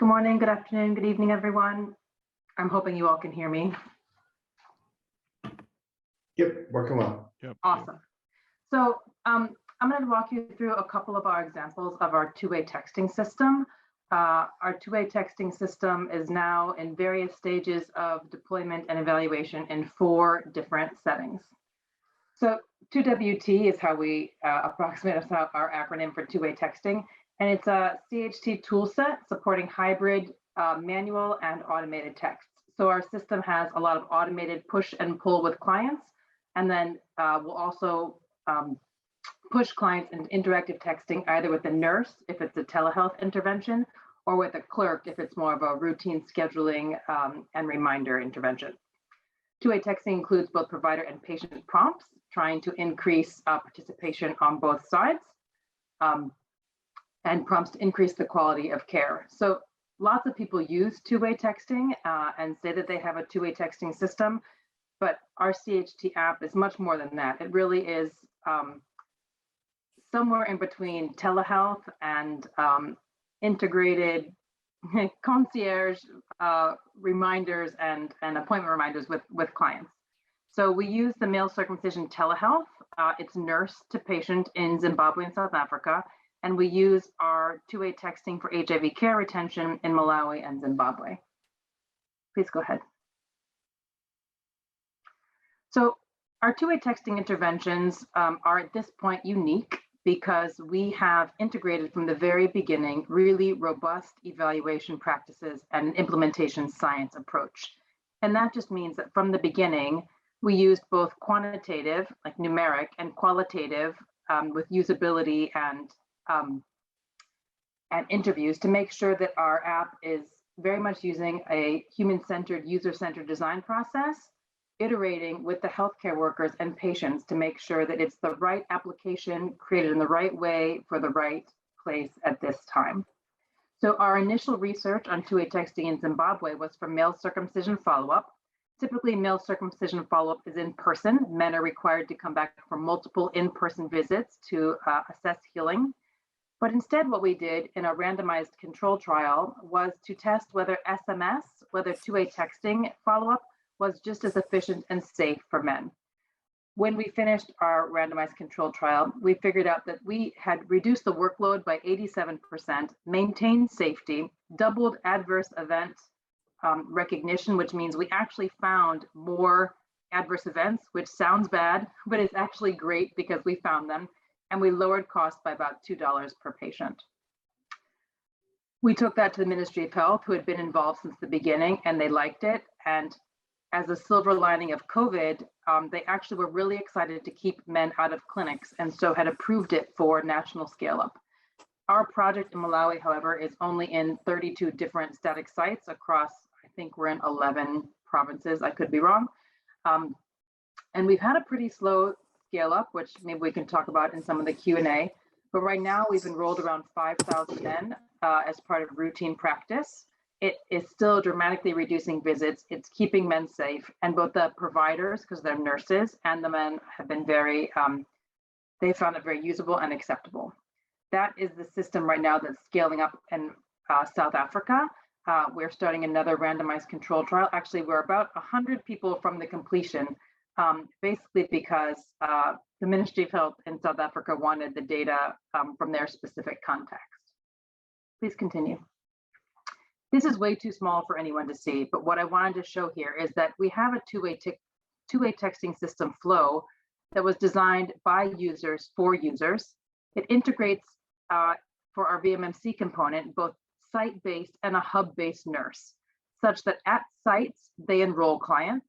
Good morning, good afternoon, good evening, everyone. I'm hoping you all can hear me. Yep, working well. Yep. Awesome. So I'm going to walk you through a couple of our examples of our two-way texting system. Our two-way texting system is now in various stages of deployment and evaluation in 4 different settings. So 2WT is how we approximate our acronym for two-way texting, and it's a CHT toolset supporting hybrid manual and automated text. So our system has a lot of automated push and pull with clients, and then we'll also push clients into interactive texting either with a nurse if it's a telehealth intervention, or with a clerk if it's more of a routine scheduling and reminder intervention. Two-way texting includes both provider and patient prompts, trying to increase participation on both sides, and prompts to increase the quality of care. So lots of people use two-way texting and say that they have a two-way texting system, but our CHT app is much more than that. It really is somewhere in between telehealth and integrated concierge reminders and appointment reminders with clients. So we use the male circumcision telehealth. It's nurse to patient in Zimbabwe and South Africa. And we use our two-way texting for HIV care retention in Malawi and Zimbabwe. Please go ahead. So our two-way texting interventions are at this point unique because we have integrated from the very beginning really robust evaluation practices and an implementation science approach. And that just means that from the beginning, we used both quantitative, like numeric, and qualitative with usability and interviews to make sure that our app is very much using a human-centered, user-centered design process, iterating with the healthcare workers and patients to make sure that it's the right application created in the right way for the right place at this time. So our initial research on two-way texting in Zimbabwe was for male circumcision follow-up. Typically, male circumcision follow-up is in person. Men are required to come back for multiple in-person visits to assess healing. But instead, what we did in a randomized control trial was to test whether SMS, whether two-way texting follow-up was just as efficient and safe for men. When we finished our randomized control trial, we figured out that we had reduced the workload by 87%, maintained safety, doubled adverse event recognition, which means we actually found more adverse events, which sounds bad, but it's actually great because we found them, and we lowered costs by about $2 per patient. We took that to the Ministry of Health, who had been involved since the beginning, and they liked it. And as a silver lining of COVID, they actually were really excited to keep men out of clinics, and so had approved it for national scale-up. Our project in Malawi, however, is only in 32 different static sites across, I think we're in 11 provinces, I could be wrong. And we've had a pretty slow scale up, which maybe we can talk about in some of the Q&A. But right now we've enrolled around 5,000 men as part of routine practice. It is still dramatically reducing visits. It's keeping men safe, and both the providers, because they're nurses, and the men have been very, they found it very usable and acceptable. That is the system right now that's scaling up in South Africa. We're starting another randomized control trial. Actually, we're about 100 people from the completion, basically because the Ministry of Health in South Africa wanted the data from their specific context. Please continue. This is way too small for anyone to see, but what I wanted to show here is that we have a two-way texting system flow that was designed by users for users. It integrates for our VMMC component, both site-based and a hub-based nurse, such that at sites, they enroll clients.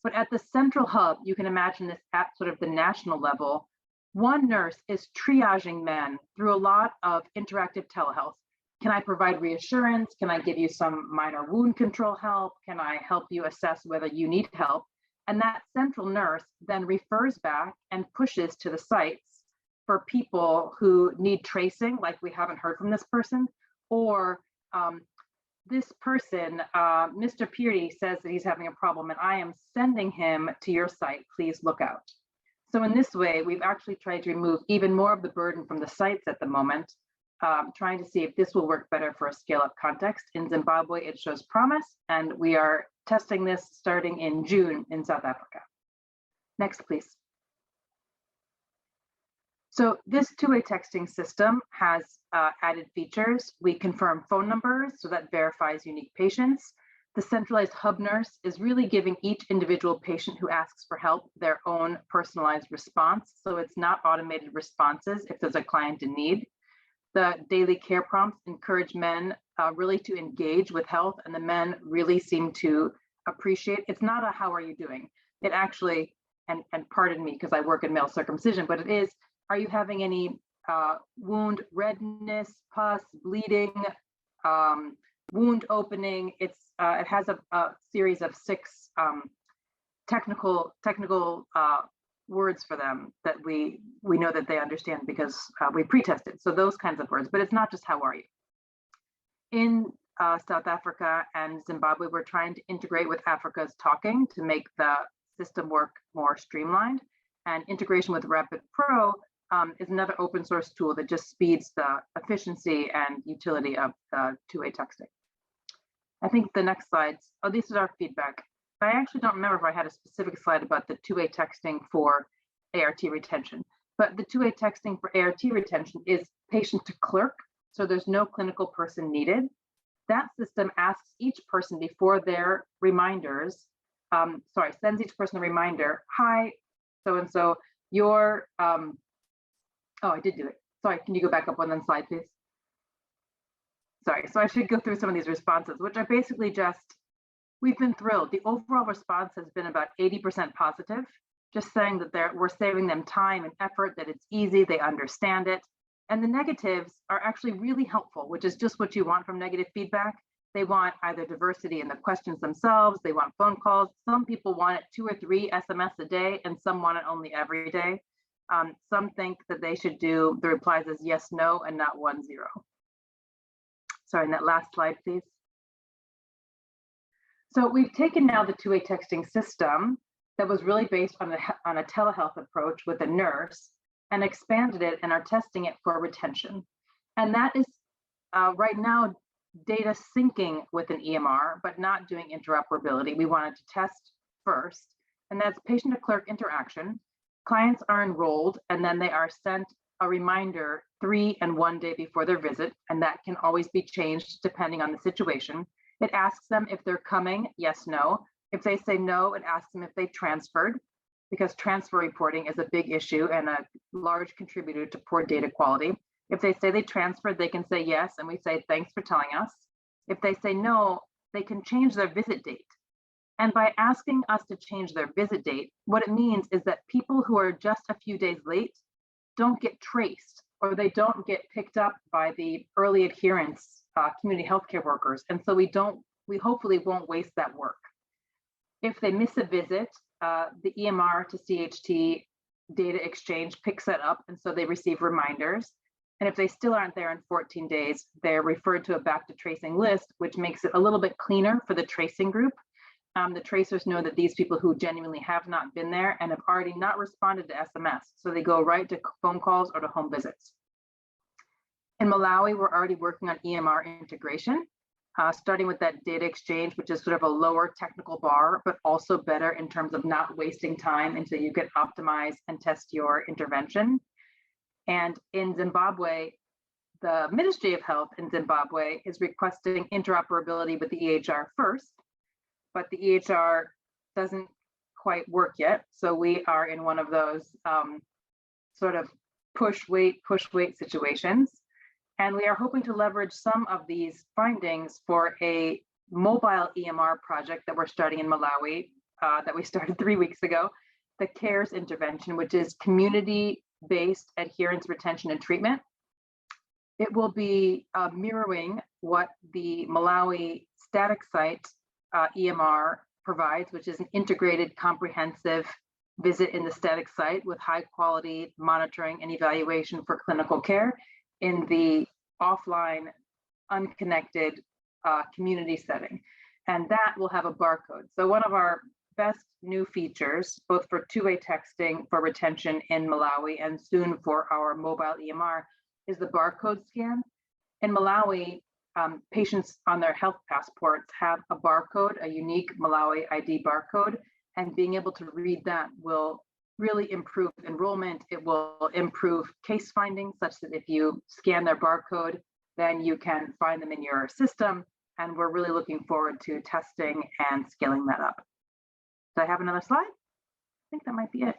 But at the central hub, you can imagine this at sort of the national level, one nurse is triaging men through a lot of interactive telehealth. Can I provide reassurance? Can I give you some minor wound control help? Can I help you assess whether you need help? And that central nurse then refers back and pushes to the sites for people who need tracing, like we haven't heard from this person, or this person, Mr. Peardy, says that he's having a problem and I am sending him to your site, please look out. So in this way, we've actually tried to remove even more of the burden from the sites at the moment trying to see if this will work better for a scale-up context. In Zimbabwe, it shows promise, and we are testing this starting in June in South Africa. Next, please. So this two-way texting system has added features. We confirm phone numbers, so that verifies unique patients. The centralized hub nurse is really giving each individual patient who asks for help their own personalized response. So it's not automated responses if there's a client in need. The daily care prompts encourage men really to engage with health, and the men really seem to appreciate. It's not a how are you doing? It actually, and pardon me because I work in male circumcision, but it is, are you having any wound redness, pus, bleeding, wound opening? It has a series of 6 technical words for them that we know that they understand because we pre-tested. So those kinds of words, but it's not just how are you. In South Africa and Zimbabwe, we're trying to integrate with Africa's Talking to make the system work more streamlined. And integration with Rapid Pro is another open source tool that just speeds the efficiency and utility of the two-way texting. I think the next slides, oh, this is our feedback. I actually don't remember if I had a specific slide about the two-way texting for ART retention, but the two-way texting for ART retention is patient to clerk, so there's no clinical person needed. That system asks each person before their reminders, sends each person a reminder, hi, so-and-so, your, oh, I did do it. Sorry, can you go back up 1 slide, please? Sorry, so I should go through some of these responses, which are basically just, we've been thrilled. The overall response has been about 80% positive, just saying that we're saving them time and effort, that it's easy, they understand it. And the negatives are actually really helpful, which is just what you want from negative feedback. They want either diversity in the questions themselves, they want phone calls. Some people want it 2 or 3 SMS a day, and some want it only every day. Some think that they should do the replies as yes, no, and not 1, 0. Sorry, and that last slide, please. So we've taken now the two-way texting system that was really based on a telehealth approach with a nurse and expanded it and are testing it for retention. And that is right now data syncing with an EMR, but not doing interoperability. We wanted to test first, and that's patient to clerk interaction. Clients are enrolled, and then they are sent a reminder 3 and 1 day before their visit, and that can always be changed depending on the situation. It asks them if they're coming, yes, no. If they say no, it asks them if they transferred, because transfer reporting is a big issue and a large contributor to poor data quality. If they say they transferred, they can say yes, and we say thanks for telling us. If they say no, they can change their visit date. And by asking us to change their visit date, what it means is that people who are just a few days late don't get traced, or they don't get picked up by the early adherence community healthcare workers. And so we hopefully won't waste that work. If they miss a visit, the EMR to CHT data exchange picks that up, and so they receive reminders. And if they still aren't there in 14 days, they're referred to a back to tracing list, which makes it a little bit cleaner for the tracing group. The tracers know that these people who genuinely have not been there and have already not responded to SMS, so they go right to phone calls or to home visits. In Malawi, we're already working on EMR integration, starting with that data exchange, which is sort of a lower technical bar, but also better in terms of not wasting time until you can optimize and test your intervention. And in Zimbabwe, the Ministry of Health in Zimbabwe is requesting interoperability with the EHR first, but the EHR doesn't quite work yet. So we are in one of those sort of push, wait situations. And we are hoping to leverage some of these findings for a mobile EMR project that we're starting in Malawi, that we started 3 weeks ago, the CARES intervention, which is community-based adherence, retention, and treatment. It will be mirroring what the Malawi static site EMR provides, which is an integrated, comprehensive visit in the static site with high quality monitoring and evaluation for clinical care in the offline, unconnected community setting. And that will have a barcode. So one of our best new features, both for two-way texting for retention in Malawi and soon for our mobile EMR, is the barcode scan. In Malawi, patients on their health passports have a barcode, a unique Malawi ID barcode, and being able to read that will really improve enrollment. It will improve case finding, such that if you scan their barcode, then you can find them in your system. And we're really looking forward to testing and scaling that up. Do I have another slide? I think that might be it.